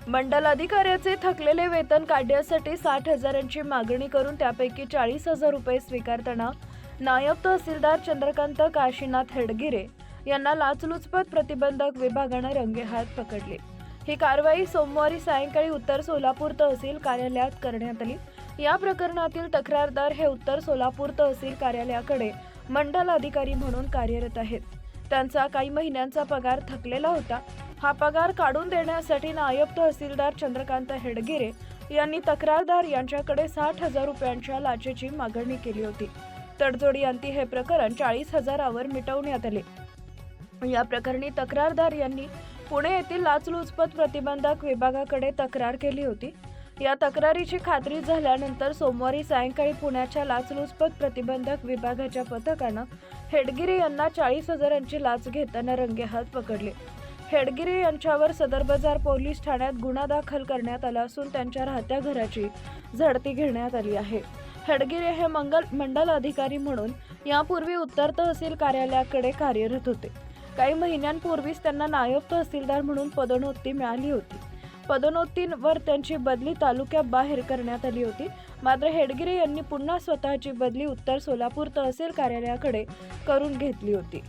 मंडल अधिकाऱ्याचे थकलेले वेतन काढण्यासाठी 60,000ची मागणी करून त्यापैकी 40,000 रुपये स्वीकारताना नायब तहसीलदार चंद्रकांत काशीनाथ हेडगिरे यांना लाचलुचपत प्रतिबंधक विभागाने रंगेहात पकडले। ही कारवाई सोमवारी सायंकाळी उत्तर सोलापूर तहसील कार्यालयात करण्यात आली। या प्रकरणातील तक्रारदार हे उत्तर सोलापूर तहसील कार्यालयाकडे मंडल अधिकारी म्हणून कार्यरत आहेत। त्यांचा काही महिन्यांचा पगार थकलेला होता। हा पगार काढून देण्यासाठी नायब तहसीलदार चंद्रकांत हेडगिरे यांनी तक्रारदार यांच्याकडे 60,000 रुपयांच्या लाचेची मागणी केली होती। तडजोडीअंती हे प्रकरण 40,000वर मिटवण्यात आले। या प्रकरणी तक्रारदार यांनी पुणे येथील लाचलुचपत प्रतिबंधक विभागाकडे तक्रार केली होती। या तक्रारीची खात्री झाल्यानंतर सोमवारी सायंकाळी पुण्याच्या लाचलुचपत प्रतिबंधक विभागाच्या पथकानं हेडगिरे यांना 40,000ची लाच घेताना रंगेहात पकडले। हेडगिरे यांच्यावर सदर बाजार पोलीस ठाण्यात गुन्हा दाखल करण्यात आला असून त्यांच्या राहत्या घराची झडती घेण्यात आली आहे। हेडगिरे हे मंडल अधिकारी म्हणून यापूर्वी उत्तर तहसील कार्यालयाकडे कार्यरत होते। काही महिन्यांपूर्वीच त्यांना नायब तहसीलदार म्हणून पदोन्नती मिळाली होती। पदोन्नतीवर त्यांची बदली तालुक्याबाहेर करण्यात आली होती। मात्र हेडगिरे यांनी पुन्हा स्वतःची बदली उत्तर सोलापूर तहसील कार्यालयाकडे करून घेतली होती।